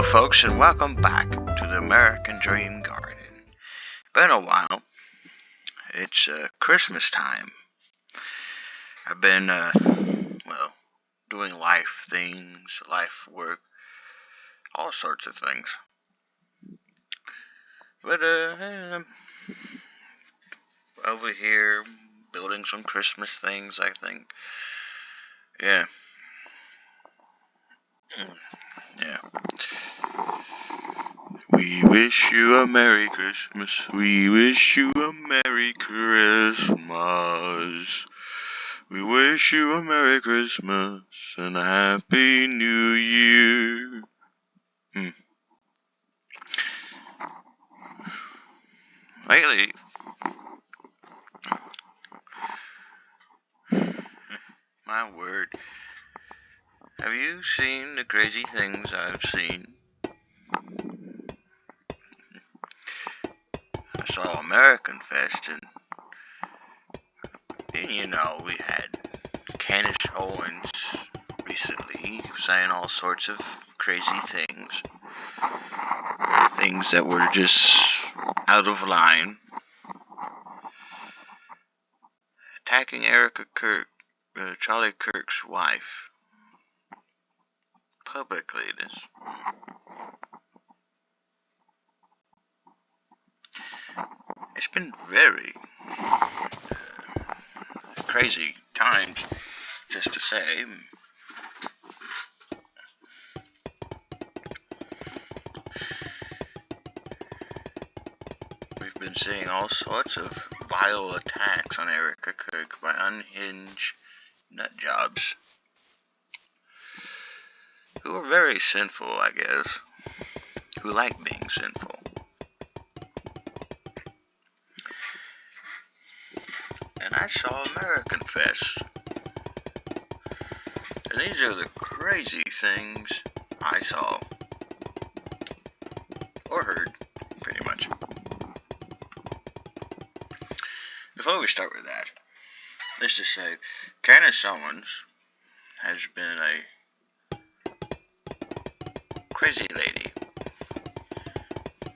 Hello, folks, and welcome back to the American Dream Garden. Been a while. It's Christmas time. I've been, doing life things, life work, all sorts of things. But, over here, building some Christmas things, I think. Yeah. Yeah. We wish you a Merry Christmas. We wish you a Merry Christmas. We wish you a Merry Christmas and a Happy New Year. Lately, my word, have you seen the crazy things I've seen? I saw American Fest, and we had Candace Owens recently saying all sorts of crazy things. Things that were just out of line. Attacking Erica Kirk, Charlie Kirk's wife, publicly. It's been very crazy times, just to say. We've been seeing all sorts of vile attacks on Erica Kirk by unhinged nutjobs who are very sinful, I guess, who like being sinful. And I saw American Fest, and these are the crazy things I saw, or heard, pretty much. Before we start with that, let's just say, Candace Owens has been a crazy lady.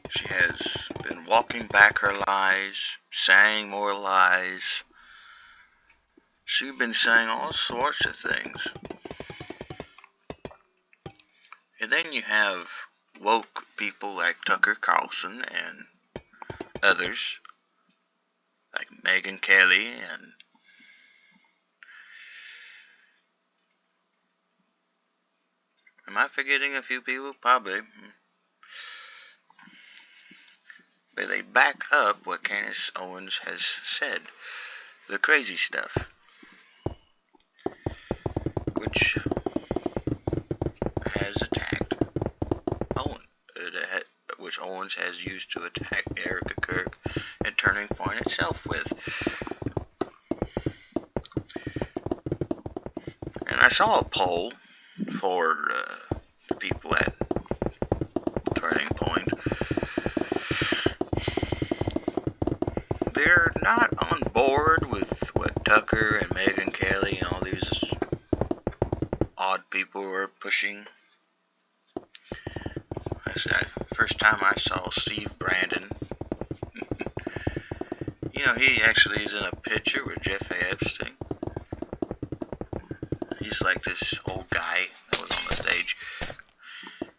She has been walking back her lies, saying more lies. She's been saying all sorts of things. And then you have woke people like Tucker Carlson and others, like Megyn Kelly and am I forgetting a few people? Probably. But they back up what Candace Owens has said. The crazy stuff. Which has attacked Owens. Which Owens has used to attack Erica Kirk and Turning Point itself with. And I saw a poll for the people at Turning Point. They're not on board with what Tucker and Megyn Kelly and all these odd people were pushing. First time I saw Steve Brandon. He actually is in a picture with Jeffrey Epstein. He's like this old guy that was on the stage.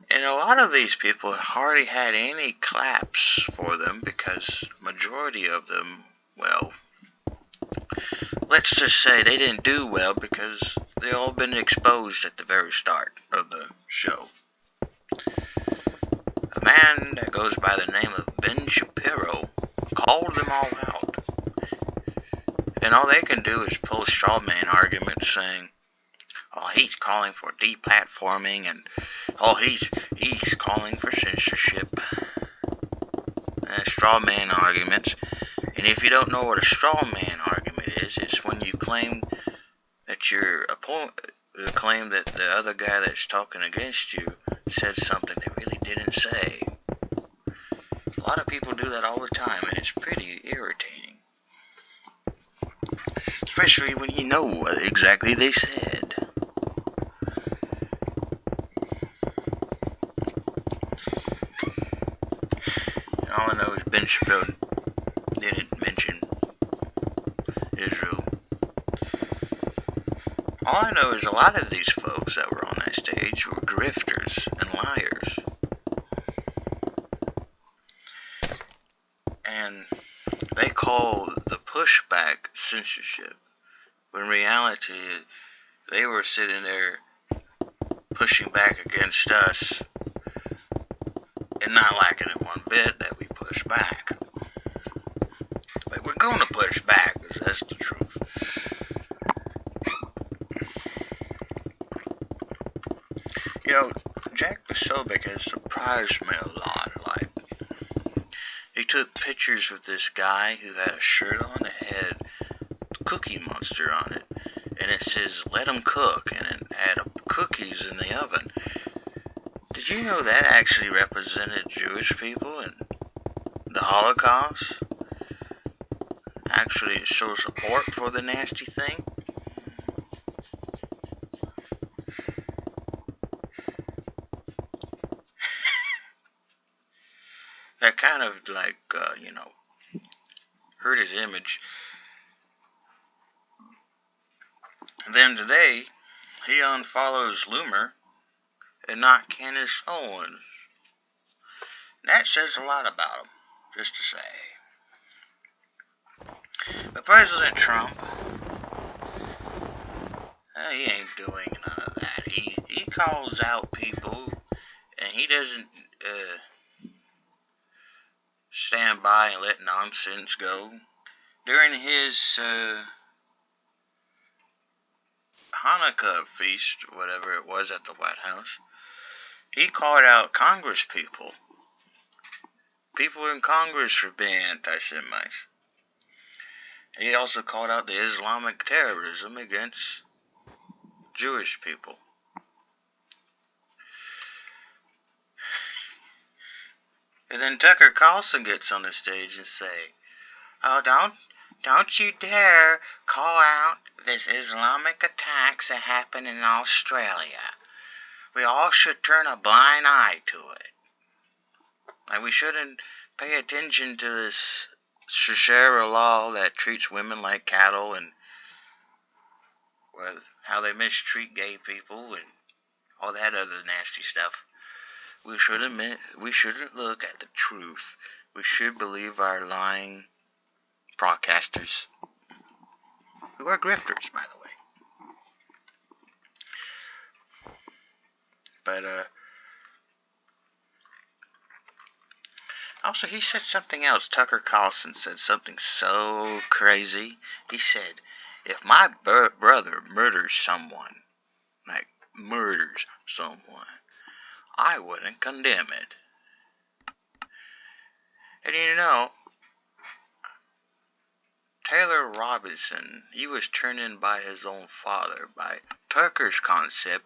And a lot of these people hardly had any claps for them because majority of them, let's just say they didn't do well because they all been exposed at the very start of the show. A man that goes by the name of Ben Shapiro called them all out. And all they can do is pull straw man arguments saying, oh, he's calling for deplatforming and he's calling for censorship. Straw man arguments. And if you don't know what a straw man argument is, it's when you claim that claim that the other guy that's talking against you said something they really didn't say. A lot of people do that all the time, and it's pretty irritating. Especially when you know what exactly they said. Ben Shapiro didn't mention Israel. All I know is a lot of these folks that were on that stage were grifters and liars. And they call the pushback censorship, when in reality they were sitting there pushing back against us and not liking it one bit that we push back. But we're going to push back, because that's the truth. You know, Jack Posobiec has surprised me a lot. Like, he took pictures with this guy who had a shirt on that had Cookie Monster on it, and it says "Let 'em cook," and it had cookies in the oven. Did you know that actually represented Jewish people in the Holocaust? Actually, it shows support for the nasty thing. That kind of like, hurt his image. And then today, he unfollows Loomer and not Candace Owens. That says a lot about him, just to say. But President Trump, he ain't doing none of that. He calls out people, and he doesn't stand by and let nonsense go. During his Hanukkah feast, whatever it was at the White House, he called out Congress people in Congress for being anti-Semites. He also called out the Islamic terrorism against Jewish people. And then Tucker Carlson gets on the stage and say, "Oh, don't you dare call out this Islamic attacks that happen in Australia. We all should turn a blind eye to it. Like, we shouldn't pay attention to this Sharia law that treats women like cattle, and how they mistreat gay people and all that other nasty stuff. We shouldn't look at the truth. We should believe our lying broadcasters, who are grifters, by the way." But also, he said something else. Tucker Carlson said something so crazy. He said, "If my brother murders someone, I wouldn't condemn it." And you know, Taylor Robinson, he was turned in by his own father. By Tucker's concept,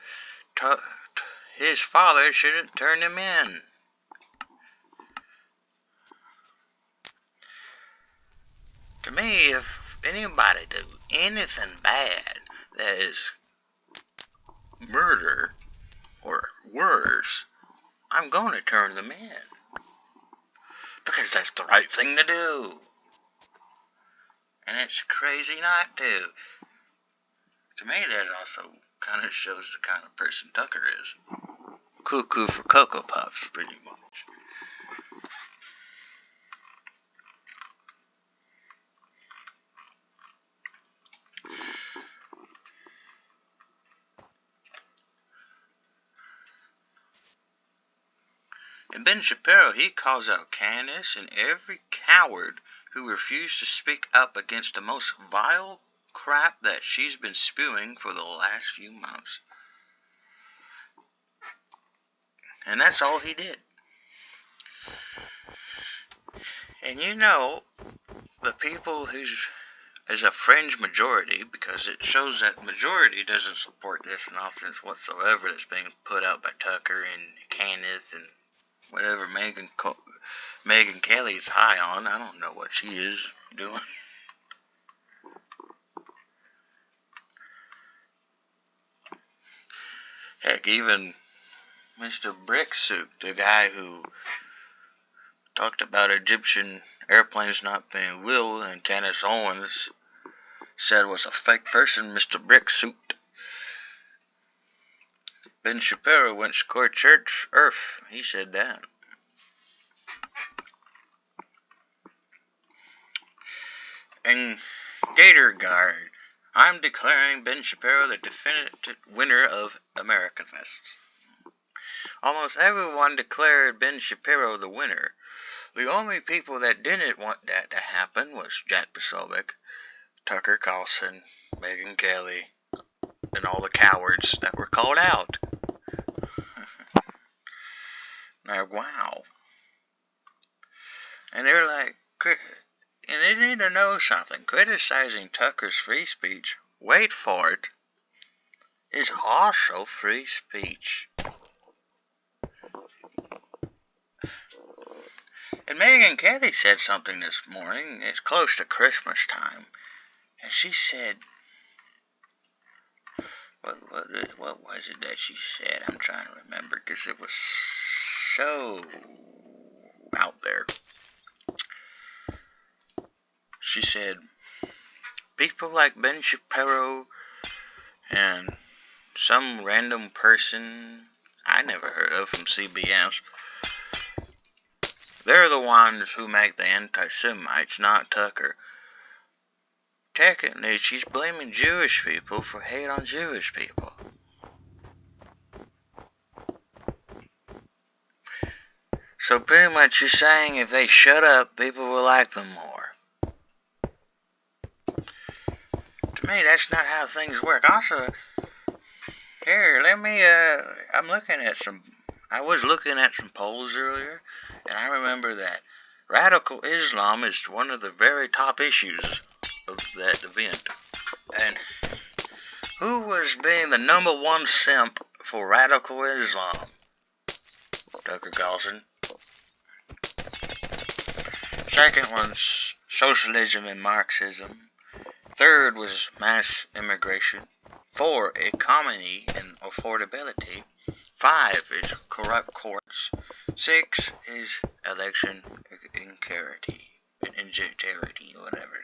his father shouldn't turn him in. To me, if anybody do anything bad that is murder or worse, I'm going to turn them in. Because that's the right thing to do. And it's crazy not to. To me, that also kind of shows the kind of person Tucker is. Cuckoo for Cocoa Puffs, pretty much. And Ben Shapiro, he calls out Candace and every coward who refused to speak up against the most vile crap that she's been spewing for the last few months. And that's all he did. And you know, the people who's is a fringe majority, because it shows that majority doesn't support this nonsense whatsoever that's being put out by Tucker and Candace and whatever Megyn Kelly's high on. I don't know what she is doing. Heck, even Mr. Bricksuit, the guy who talked about Egyptian airplanes not being real, and Candace Owens said was a fake person, Mr. Bricksuit. Ben Shapiro went scorch earth. He said that. And Gator Guard. I'm declaring Ben Shapiro the definitive winner of American Fest. Almost everyone declared Ben Shapiro the winner. The only people that didn't want that to happen was Jack Posobiec, Tucker Carlson, Megyn Kelly, and all the cowards that were called out. Now, wow. And they're like, and they need to know something. Criticizing Tucker's free speech, wait for it, is also free speech. And Megyn Kelly said something this morning. It's close to Christmas time. And she said, what was it that she said? I'm trying to remember because it was so out there. She said, people like Ben Shapiro and some random person I never heard of from CBS, they're the ones who make the anti-Semites, not Tucker. Technically, she's blaming Jewish people for hate on Jewish people. So pretty much she's saying if they shut up, people will like them more. To me, that's not how things work. Also, here, I was looking at some polls earlier, and I remember that radical Islam is one of the very top issues of that event. And who was being the number one simp for radical Islam? Tucker Carlson. Second one's socialism and Marxism. Third was mass immigration. 4, economy and affordability. 5 is corrupt courts. 6 is election insecurity, or whatever.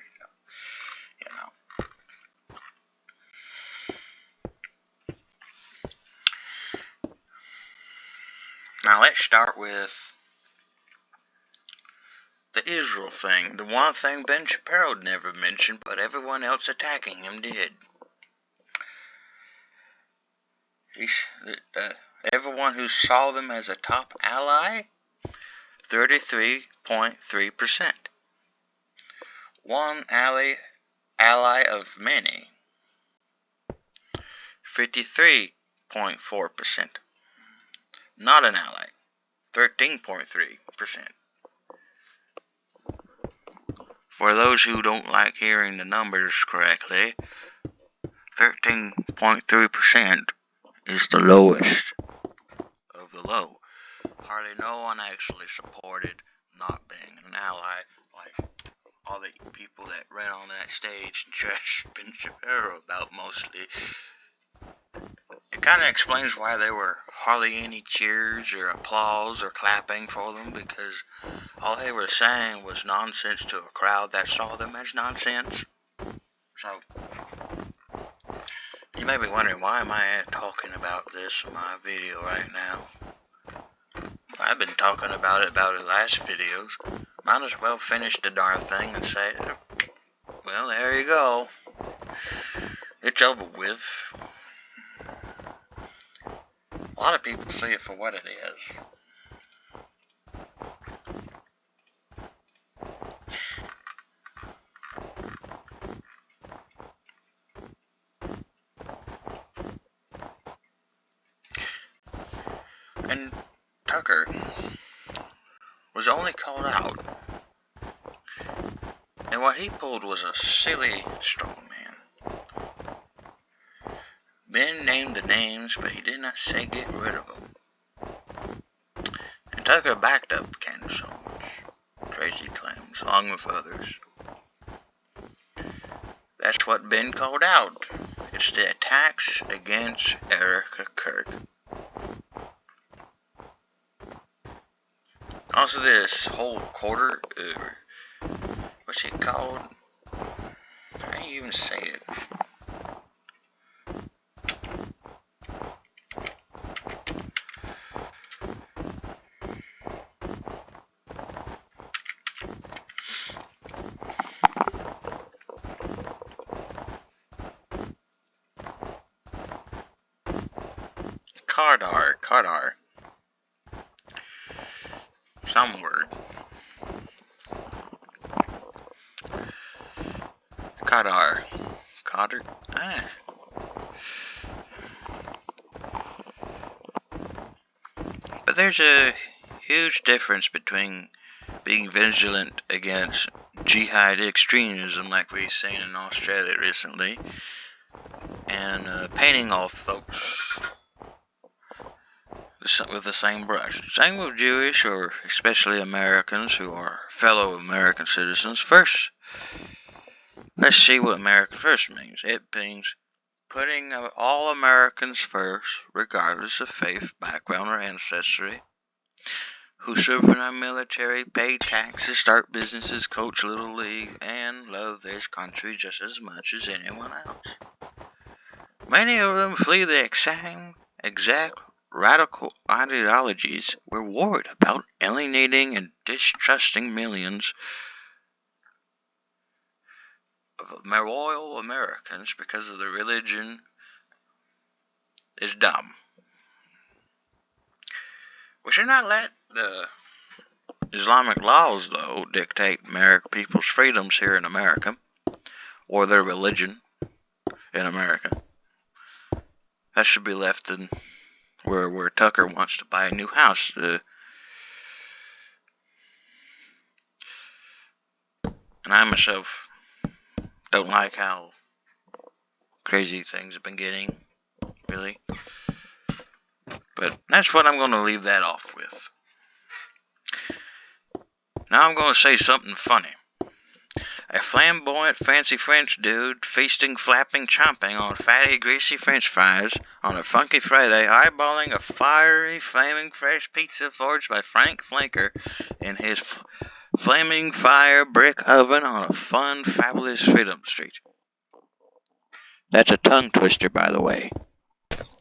You know. Now let's start with the Israel thing. The one thing Ben Shapiro never mentioned, but everyone else attacking him did. Everyone who saw them as a top ally, 33.3%. One ally of many, 53.4%. Not an ally, 13.3%. For those who don't like hearing the numbers correctly, 13.3% is the lowest of the low. Hardly no one actually supported not being an ally, like all the people that ran on that stage and trashed Ben Shapiro about mostly. It kind of explains why there were hardly any cheers or applause or clapping for them, because all they were saying was nonsense to a crowd that saw them as nonsense. So, you may be wondering, why am I talking about this in my video right now? I've been talking about it the last videos. Might as well finish the darn thing and say, well, there you go. It's over with. A lot of people see it for what it is. And Tucker was only called out. And what he pulled was a silly straw man. Ben named the names, but he did not say get rid of them. And Tucker backed up Candace Owens' crazy claims, along with others. That's what Ben called out. It's the attacks against Erica Kirk. Also, this whole quarter, what's it called? How do you even say it? Qadar. Some word. Qadar. Qadar? Ah. But there's a huge difference between being vigilant against jihad extremism like we've seen in Australia recently and painting off folks with the same brush. Same with Jewish or especially Americans who are fellow American citizens. First, let's see what American first means. It means putting all Americans first, regardless of faith, background, or ancestry, who serve in our military, pay taxes, start businesses, coach Little League, and love this country just as much as anyone else. Many of them flee the exact radical ideologies we're worried about alienating and distrusting millions of loyal Americans because of their religion is dumb. We should not let the Islamic laws, though, dictate people's freedoms here in America, or their religion in America. That should be left in where Tucker wants to buy a new house. And I myself don't like how crazy things have been getting, really. But that's what I'm going to leave that off with. Now I'm going to say something funny. A flamboyant, fancy French dude feasting, flapping, chomping on fatty, greasy French fries on a funky Friday, eyeballing a fiery, flaming fresh pizza forged by Frank Flanker in his flaming fire brick oven on a fun, fabulous Freedom Street. That's a tongue twister, by the way.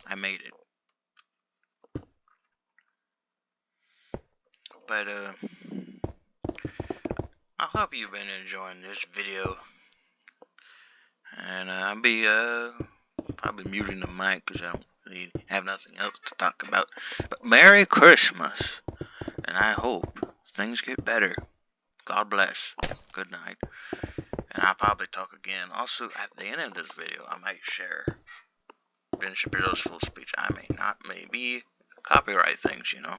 I made it. But, I hope you've been enjoying this video. And I'll be probably muting the mic because I don't really have nothing else to talk about. But Merry Christmas, and I hope things get better. God bless. Good night. And I'll probably talk again. Also, at the end of this video, I might share Ben Shapiro's full speech. I may not, maybe copyright things, you know.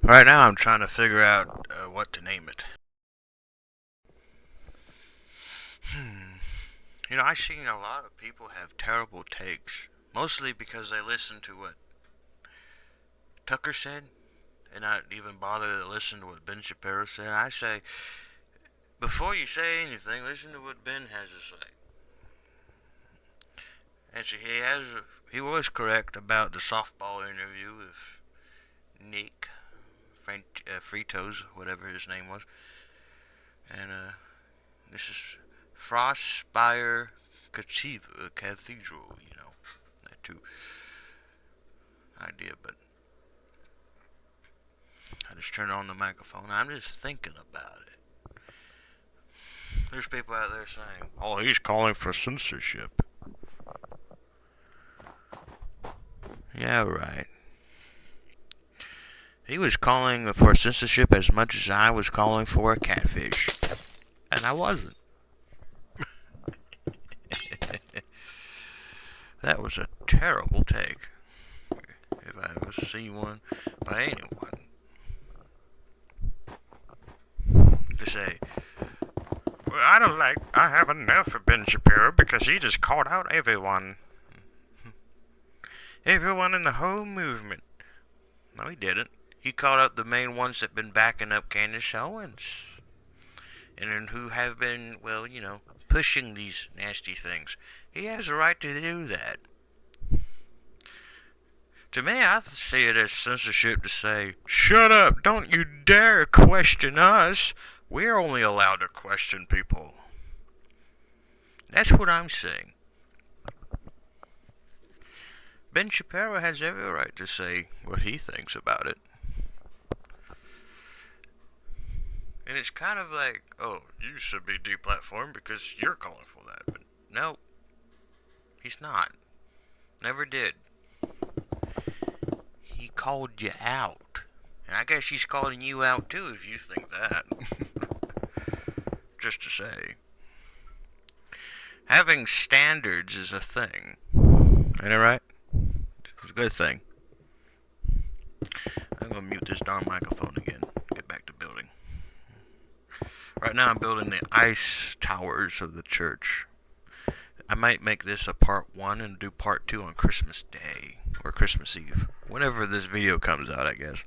Right now, I'm trying to figure out what to name it. You know, I've seen a lot of people have terrible takes, mostly because they listen to what Tucker said and not even bother to listen to what Ben Shapiro said. I say, before you say anything, listen to what Ben has to say. Actually, he was correct about the softball interview with Nick Fritos, whatever his name was. And this is Frostspire Cathedral, you know, that too idea, but I just turned on the microphone. I'm just thinking about it. There's people out there saying, oh, he's calling for censorship. Yeah, right. He was calling for censorship as much as I was calling for a catfish. And I wasn't. That was a terrible take. If I ever see one by anyone. To say, well, I have enough of Ben Shapiro because he just called out everyone. Everyone in the whole movement. No, he didn't. He called out the main ones that been backing up Candace Owens. And who have been, well, pushing these nasty things. He has a right to do that. To me, I see it as censorship to say, shut up, don't you dare question us. We're only allowed to question people. That's what I'm saying. Ben Shapiro has every right to say what he thinks about it. And it's kind of like, oh, you should be deplatformed because you're calling for that. But no, he's not. Never did. He called you out. And I guess he's calling you out too if you think that. Just to say. Having standards is a thing. Ain't it right? It's a good thing. I'm gonna mute this darn microphone again. Get back to building. Right now I'm building the ice towers of the church. I might make this a part 1 and do part 2 on Christmas Day. Or Christmas Eve. Whenever this video comes out, I guess.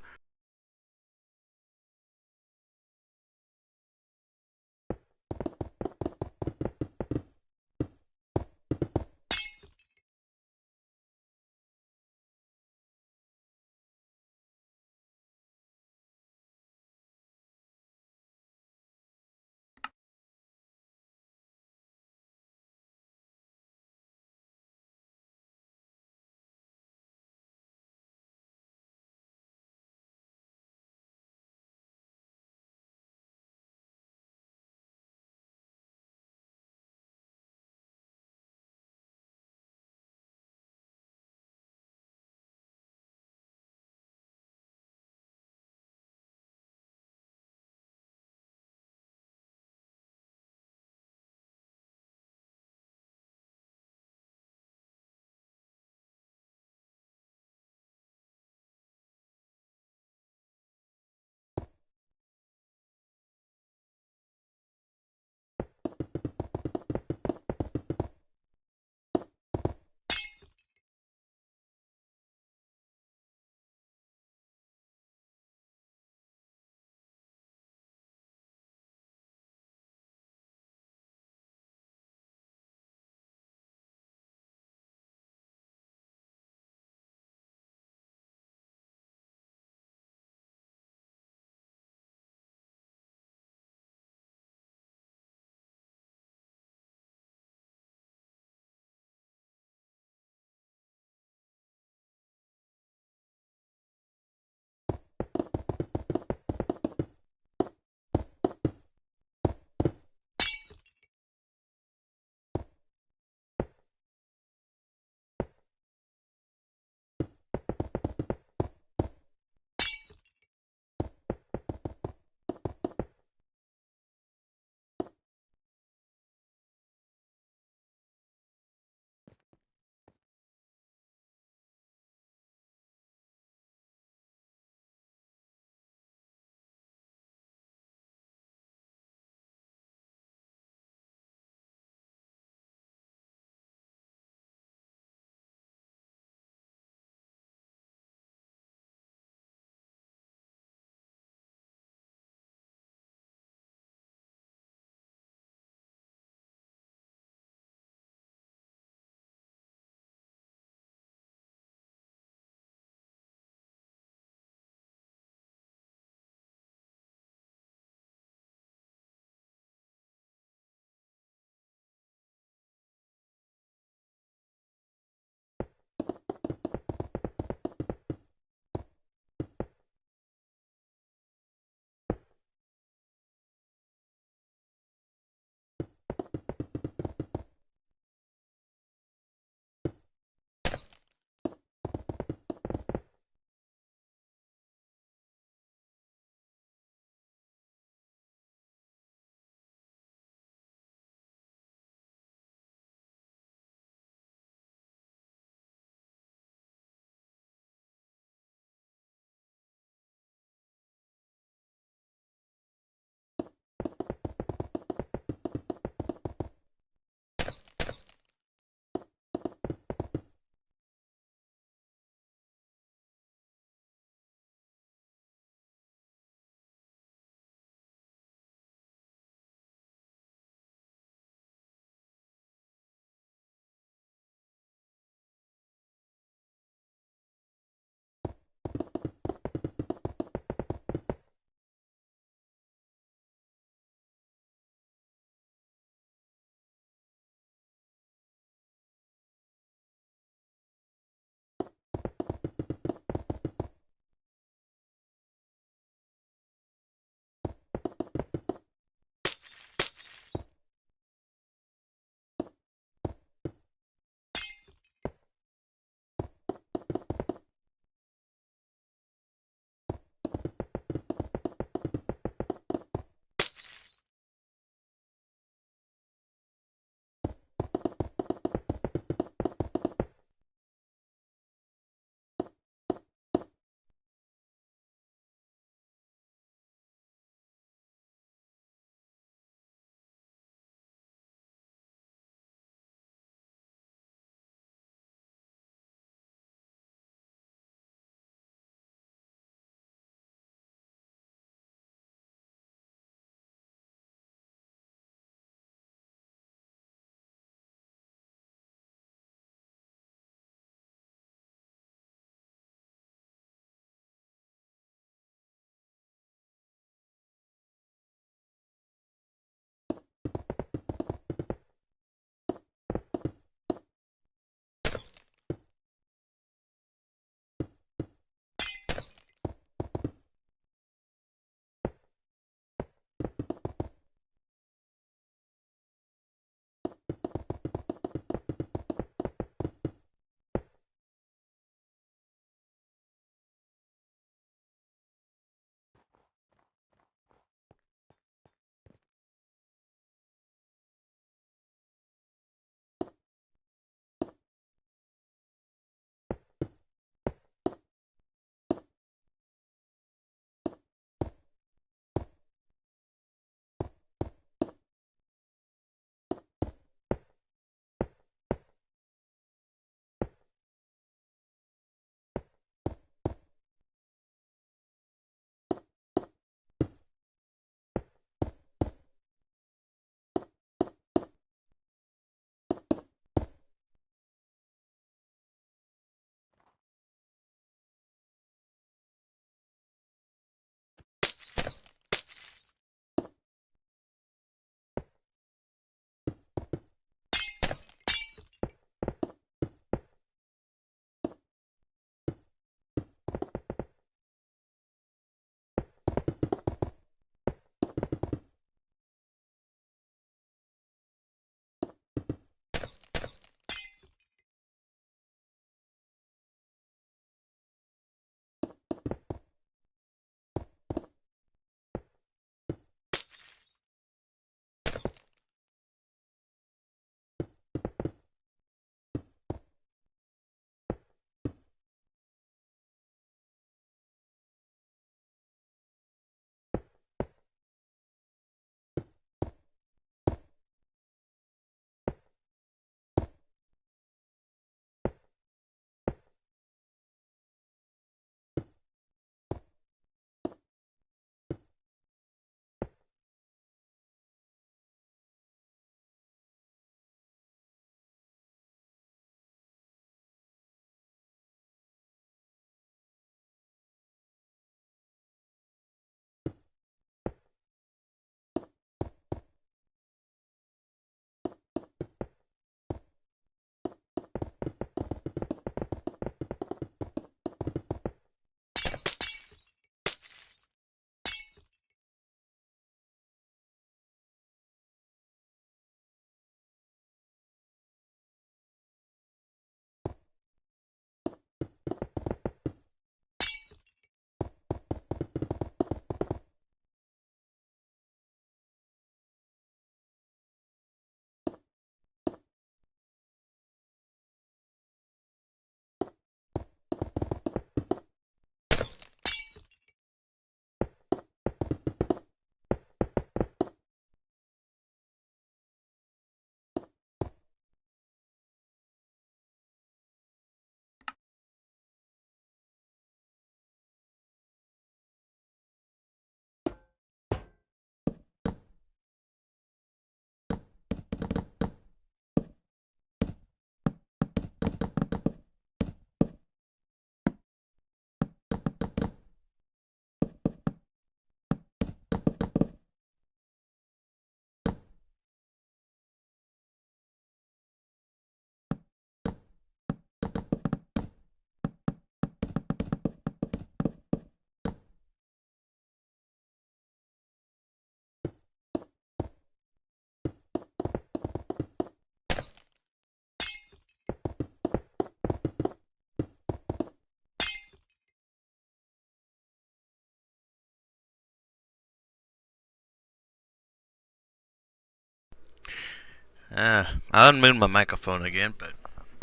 I unmuted my microphone again, but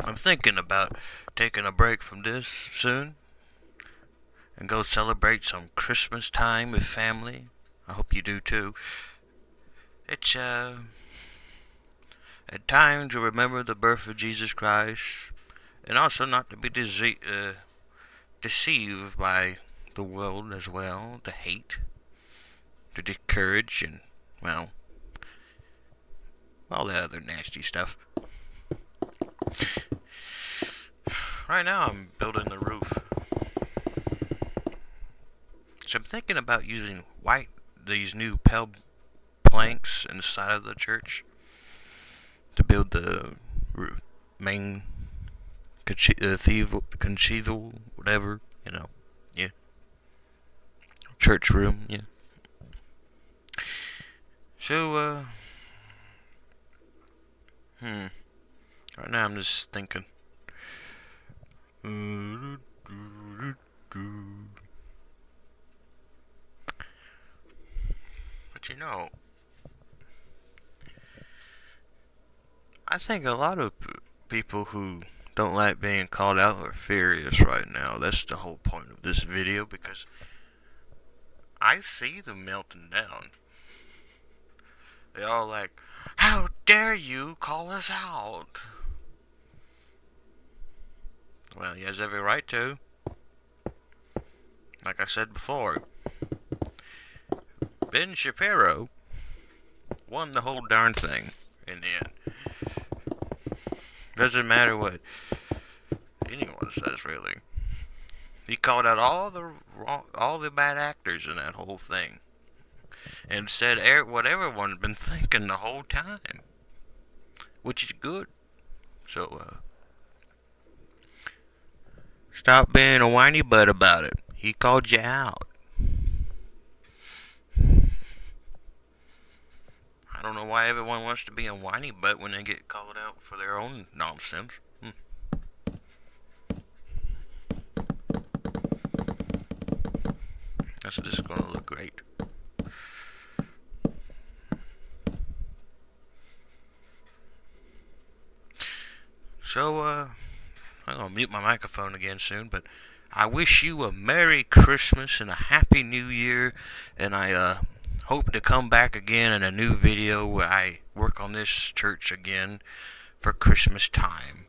I'm thinking about taking a break from this soon and go celebrate some Christmas time with family. I hope you do too. It's a time to remember the birth of Jesus Christ and also not to be deceived by the world as well, the hate, the discourage, and, well, all the other nasty stuff. Right now I'm building the roof. So I'm thinking about using these new planks inside of the church to build the main cathedral, whatever, yeah, church room, yeah. So, right now I'm just thinking. But I think a lot of people who don't like being called out are furious right now. That's the whole point of this video, because I see them melting down. They all like, how dare you call us out? Well, he has every right to. Like I said before, Ben Shapiro won the whole darn thing in the end. Doesn't matter what anyone says, really. He called out all the bad actors in that whole thing, and said what everyone's been thinking the whole time, which is good. So, stop being a whiny butt about it. He called you out. I don't know why everyone wants to be a whiny butt when they get called out for their own nonsense. That's just gonna look great. So, I'm gonna mute my microphone again soon, but I wish you a Merry Christmas and a Happy New Year, and I hope to come back again in a new video where I work on this church again for Christmas time.